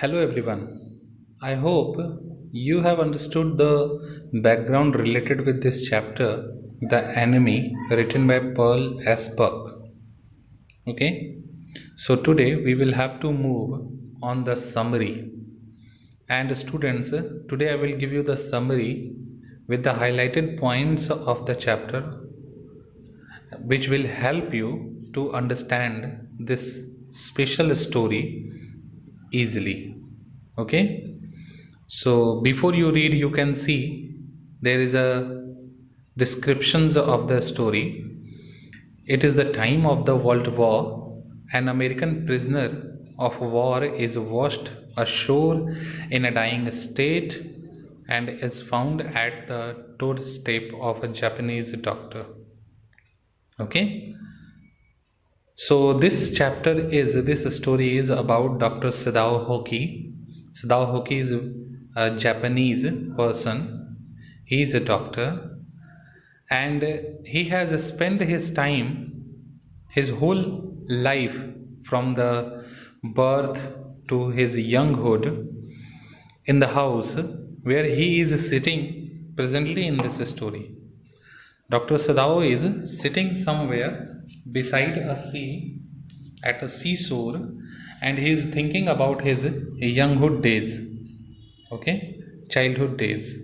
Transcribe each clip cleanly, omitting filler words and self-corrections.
Hello everyone. I hope you have understood the background related with this chapter, The Enemy, written by Pearl S. Buck. Okay, so today we will have to move on the summary. And students, today I will give you the summary with the highlighted points of the chapter, which will help you to understand this special story easily. Okay, so before you read, you can see there is a descriptions of the story. It is the time of the World War. An American prisoner of war is washed ashore in a dying state and is found at the doorstep of a Japanese doctor. Okay, so this story is about Dr. Sadao Hoki. Sadao Hoki is a Japanese person. He is a doctor, and he has spent his whole life from the birth to his younghood in the house where he is sitting presently in this story. Dr. Sadao is sitting somewhere beside a sea at a seashore, and he is thinking about his younghood days, okay, childhood days,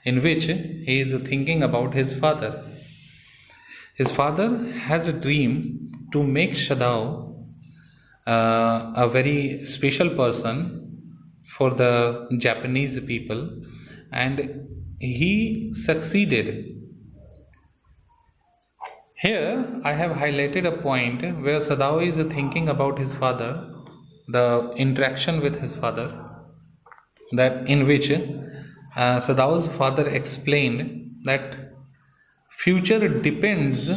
in which he is thinking about his father. His father has a dream to make Sadao a very special person for the Japanese people, and he succeeded. Here I have highlighted a point where Sadao is thinking about his father, the interaction with his father, that in which Sadao's father explained that future depends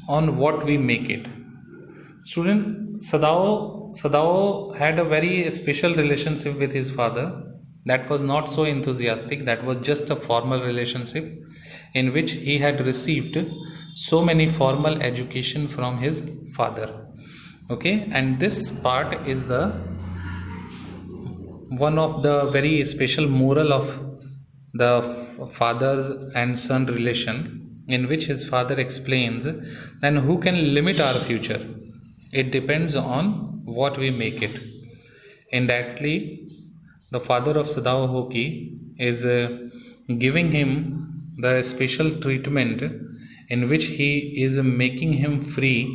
on what we make it. Student, Sadao had a very special relationship with his father that was not so enthusiastic, that was just a formal relationship in which he had received so many formal education from his father. Okay, and this part is the one of the very special moral of the father and son relation, in which his father explains, then who can limit our future? It depends on what we make it. Indirectly, the father of Sadao Hoki is giving him the special treatment in which he is making him free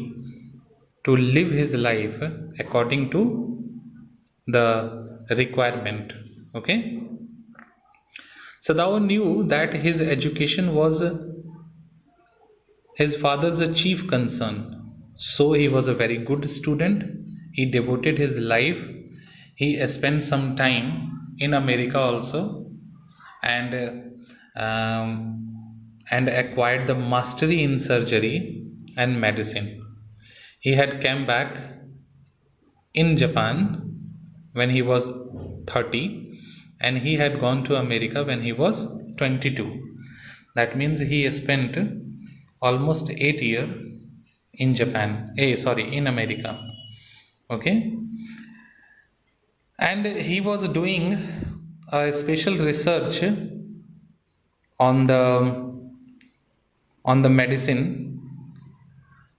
to live his life according to the requirement. Okay, Sadao knew that his education was his father's chief concern, so he was a very good student. He devoted his life. He spent some time in America also, and acquired the mastery in surgery and medicine. He had come back in Japan when he was 30, and he had gone to America when he was 22. That means he spent almost 8 years in in America. Okay, and he was doing a special research on the medicine,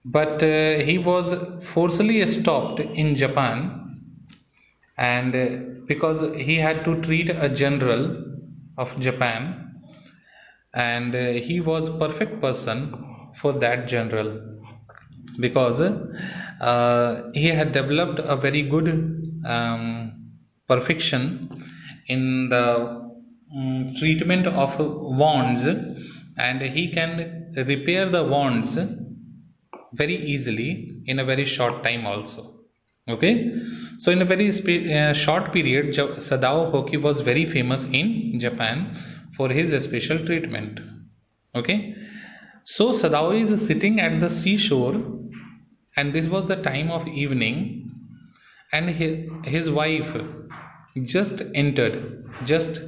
but he was forcibly stopped in Japan, and because he had to treat a general of Japan, and he was perfect person for that general, because he had developed a very good perfection in the treatment of wounds, and he can repair the wounds very easily in a very short time also. Okay, so in a very short period, Sadao Hoki was very famous in Japan for his special treatment. Okay, so Sadao is sitting at the seashore, and this was the time of evening, and his wife just entered, just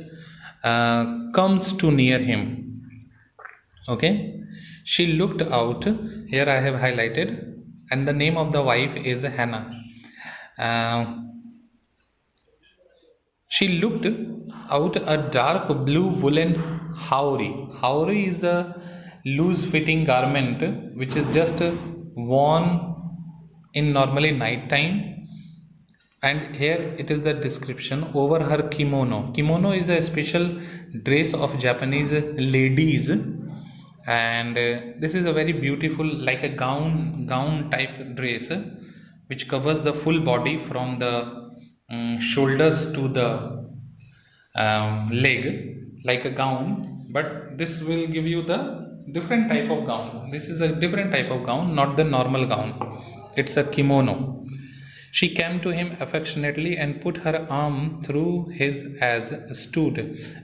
comes to near him. Okay, she looked out. Here I have highlighted, and the name of the wife is Hannah. uh, She looked out a dark blue woolen hauri. Hauri is a loose fitting garment which is just worn in normally night time, and here it is the description over her kimono. Kimono is a special dress of Japanese ladies, and this is a very beautiful, like a gown type dress, which covers the full body from the shoulders to the leg, like a gown. But this will give you the different type of gown. This is a different type of gown, not the normal gown. It's a kimono. She came to him affectionately and put her arm through his as stood,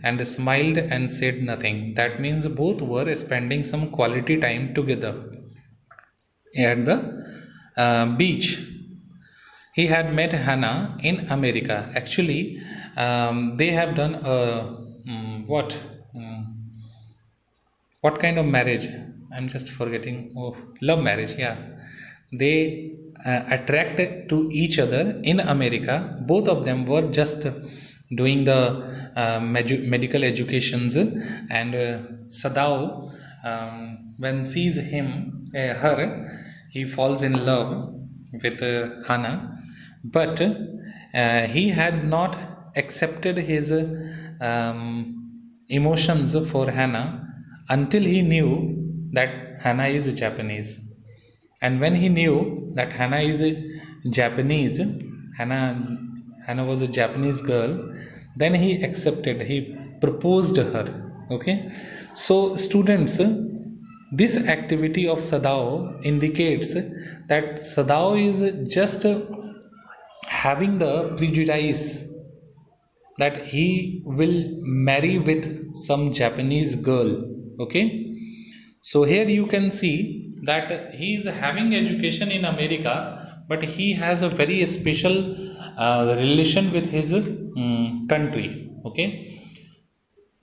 and smiled and said nothing. That means both were spending some quality time together at the beach. He had met Hannah in America. Actually, they have done a what? What kind of marriage? I'm just forgetting. Oh, love marriage. Yeah, they attracted to each other in America. Both of them were just doing the medical educations, and Sadao, when sees her, he falls in love with Hannah, but he had not accepted his emotions for Hannah until he knew that Hannah is Japanese. And when he knew that Hannah is Japanese, Hannah was a Japanese girl, then he accepted, he proposed her. Okay, so students, this activity of Sadao indicates that Sadao is just having the prejudice that he will marry with some Japanese girl. Okay, so here you can see that he is having education in America, but he has a very special relation with his country. Okay,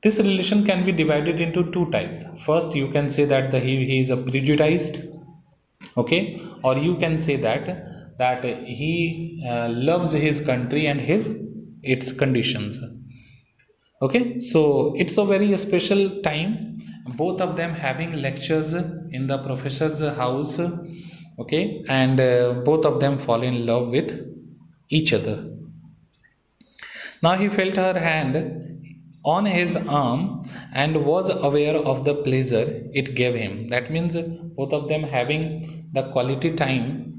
this relation can be divided into two types. First, you can say that he is a prejudiced, okay, or you can say that he loves his country and its conditions. Okay, so it's a very special time. Both of them having lectures in the professor's house. Okay, and both of them fall in love with each other. Now he felt her hand on his arm and was aware of the pleasure it gave him. That means both of them having the quality time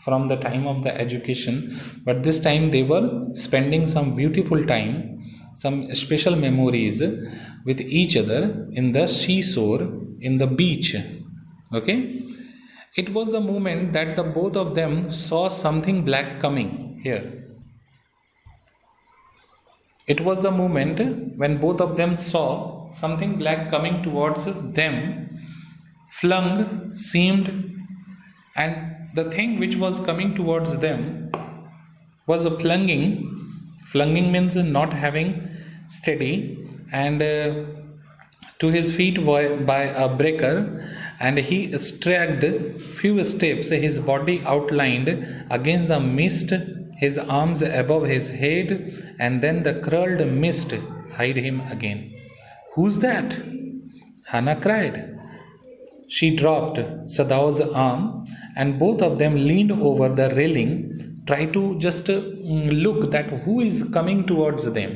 from the time of the education, but this time they were spending some beautiful time, some special memories with each other in the seashore, in the beach. Okay, it was the moment that the both of them saw something black coming here. It was the moment when both of them saw something black coming towards them, flung, seemed, and the thing which was coming towards them was a plunging. Flunging means not having steady, and to his feet by a breaker, and he staggered few steps, his body outlined against the mist, his arms above his head, and then the curled mist hid him again. "Who's that?" Hannah cried. She dropped Sadao's arm, and both of them leaned over the railing, try to just look that who is coming towards them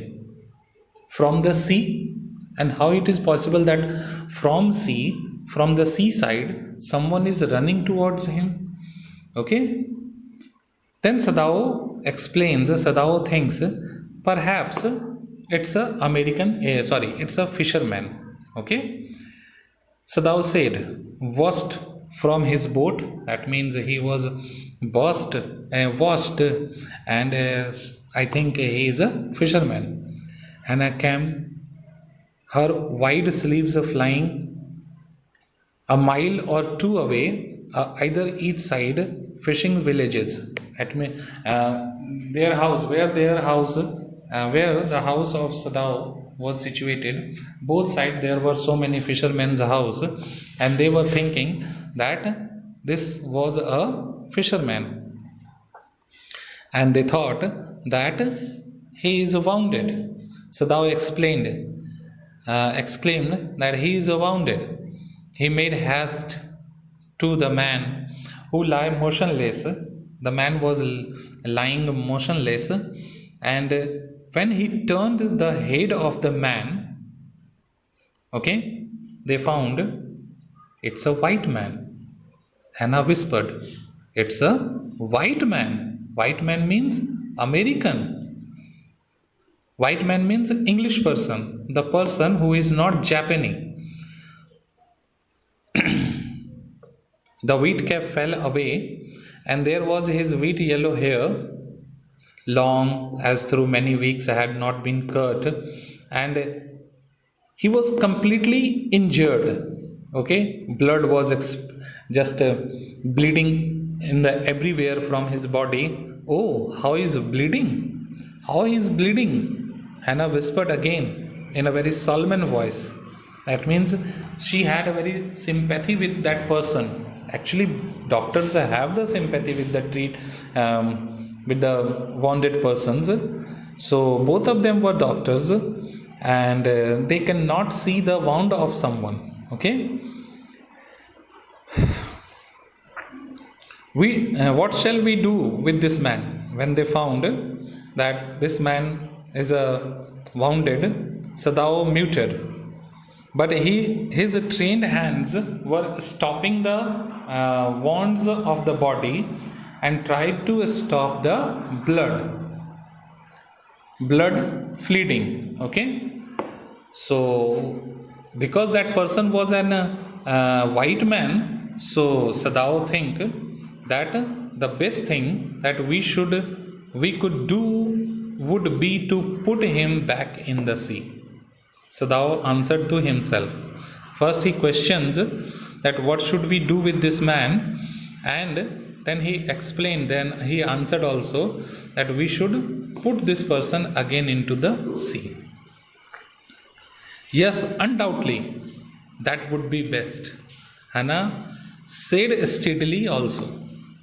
from the sea, and how it is possible that from the seaside, someone is running towards him. Okay, then Sadao explains, Sadao thinks perhaps it's it's a fisherman. Okay, Sadao said, washed from his boat. That means he was washed, and I think he is a fisherman. Hannah came, her wide sleeves flying a mile or two away, either each side, fishing villages. Their house, where the house of Sadao was situated, both sides there were so many fishermen's house, and they were thinking that this was a fisherman, and they thought that he is wounded. Sadao exclaimed that he is wounded. He made haste to the man who lay motionless. The man was lying motionless, and when he turned the head of the man, okay, they found it's a white man. Hannah whispered, "It's a white man." White man means American. White man means English person, the person who is not Japanese. The wheat cap fell away, and there was his wheat yellow hair, long as through many weeks had not been cut, and he was completely injured. Okay, blood was just bleeding in the everywhere from his body. Oh, how is bleeding? How is bleeding? Hannah whispered again in a very solemn voice. That means she had a very sympathy with that person. Actually, doctors have the sympathy with the with the wounded persons. So both of them were doctors, and they cannot see the wound of someone. Okay. What shall we do with this man? When they found that this man is wounded, Sadao muted. But his trained hands were stopping the wounds of the body and tried to stop the blood bleeding. Okay, so because that person was an white man, so Sadao think that the best thing that we could do would be to put him back in the sea. Sadao answered to himself. First he questions that what should we do with this man, and then he explained, then he answered also that we should put this person again into the sea. Yes, undoubtedly, that would be best. Hannah said steadily also.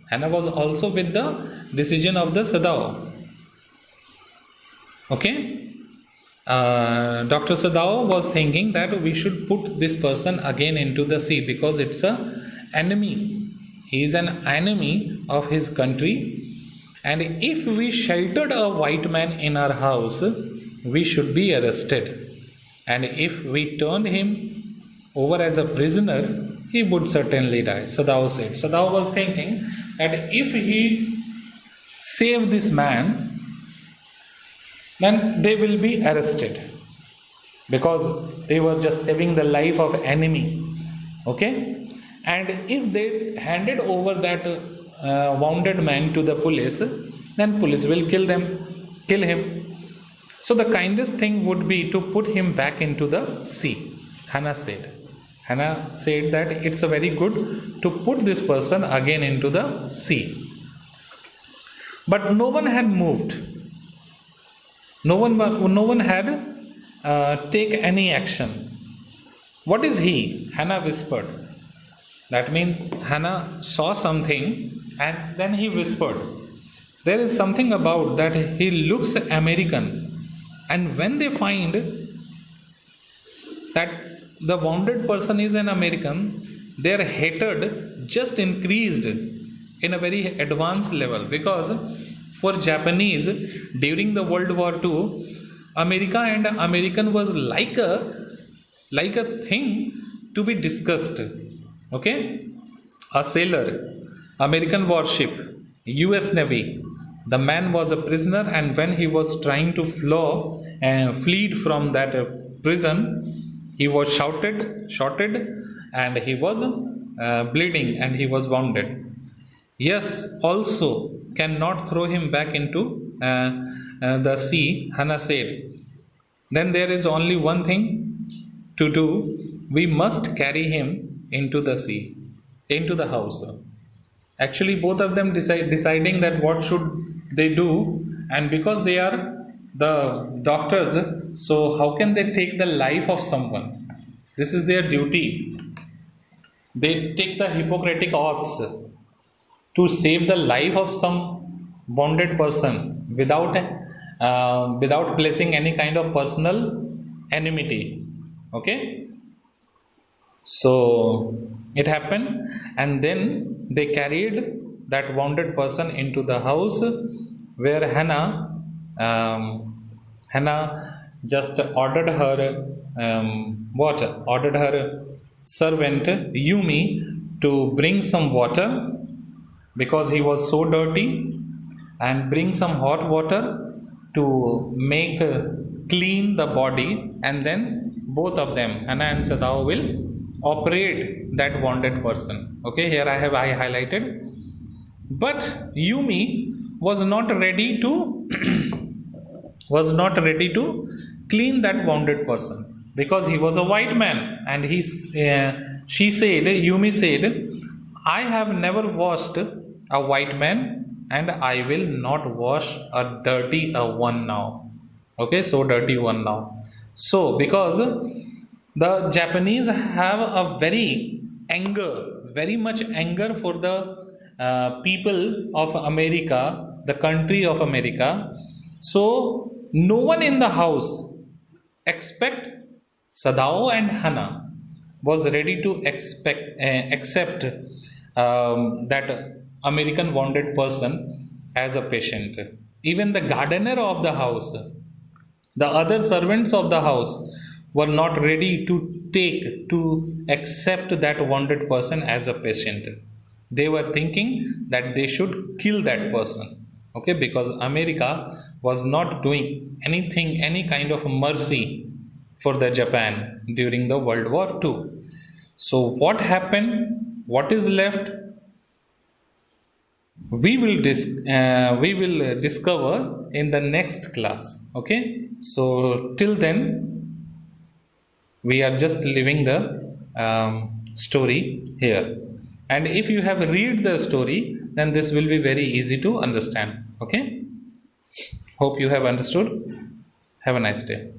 Hannah was also with the decision of the Sadao. Okay? Dr. Sadao was thinking that we should put this person again into the sea because it's an enemy. He is an enemy of his country, and if we sheltered a white man in our house, we should be arrested. And if we turned him over as a prisoner, he would certainly die. Sadao said. Sadao was thinking that if he save this man, then they will be arrested because they were just saving the life of enemy. Okay, and if they handed over that wounded man to the police, then police will kill him. So the kindest thing would be to put him back into the sea. Hannah said that it's a very good to put this person again into the sea. But no one had moved. No one had take any action. What is he? Hannah whispered. That means Hannah saw something and then he whispered. There is something about that he looks American, and when they find that the wounded person is an American, their hatred just increased in a very advanced level, because for Japanese during the World War II, America and American was like a thing to be discussed. Okay, a sailor, American warship, US Navy. The man was a prisoner, and when he was trying to flee from that prison, he was shouted, and he was bleeding, and he was wounded. Yes, also cannot throw him back into the sea, Hannah said. Then there is only one thing to do. We must carry him into the sea, into the house. Actually, both of them deciding that what should they do, and because they are the doctors, so how can they take the life of someone? This is their duty. They take the Hippocratic oaths to save the life of some wounded person without without placing any kind of personal enmity. Okay, so it happened, and then they carried that wounded person into the house where Hannah just ordered her ordered her servant Yumi to bring some water because he was so dirty, and bring some hot water to make clean the body, and then both of them, Hannah and Sadao, will operate that wounded person. Okay, here I highlighted. But Yumi was not ready to was not ready to clean that wounded person because he was a white man, and she said, Yumi said, I have never washed a white man, and I will not wash a dirty one now. Okay, so dirty one now. So because the Japanese have a very much anger for the people of America, the country of America. So no one in the house except Sadao and Hannah was ready to accept that American wounded person as a patient. Even the gardener of the house, the other servants of the house, were not ready to accept that wounded person as a patient. They were thinking that they should kill that person. Okay, because America was not doing anything, any kind of mercy for the Japan during the World War II. So what happened? What is left? We will discover in the next class. Okay, so till then we are just leaving the story here, and if you have read the story, then this will be very easy to understand. Okay, hope you have understood. Have a nice day.